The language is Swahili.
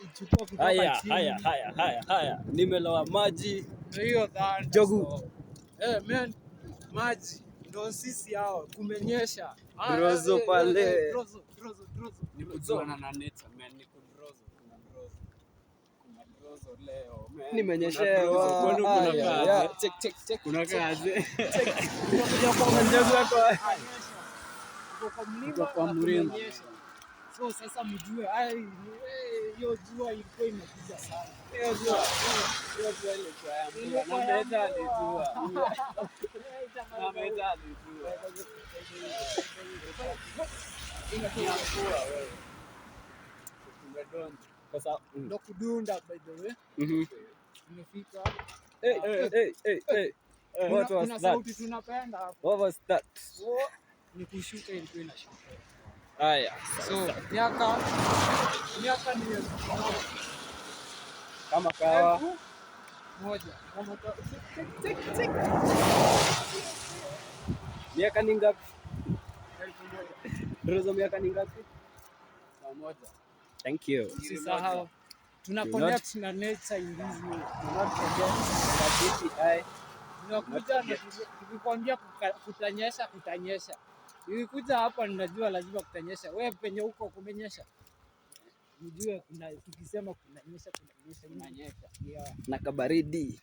ichukua kutoka chini. Haya. Nimelowa maji. Hiyo dhana. Jogu. Man, maji ndo sisi hao kumenyesha. Drozo pale. Drozo. Ni kujuana na nature man, ni kudrozo. Kuna drozo leo man. Nimenyeshewa. Kwani kuna kazi? Check. Kuna kazi. Unakuja kwa njogu yako. Kwa mlima. So sasa mjue hiyo jua ilikuwa imekuja sana. Hiyo jua ilikuwa ya mvua. Na meza alijua. Inakuwa wewe. Tumedonja. Sasa ndo kudunda by the way. Imefika. Hey. What was that? Sauti tunapenda hapo. What was that? Ni kushuka ilikuwa inashuka. Haya. So miaka ni kama kawa moja. Miaka ni ngapi? Drozo miaka ni ngapi? Moja. Thank you. Usisahau tuna connect na nature in this way. Not forget that DPI. Tunakuja na tukikwambia kutanyesha. Ukikuja hapa ninajua lazima kutanyesha. Wewe penye huko kumenyesha. Mjue tukisema kunanyesha. Na kabaridi.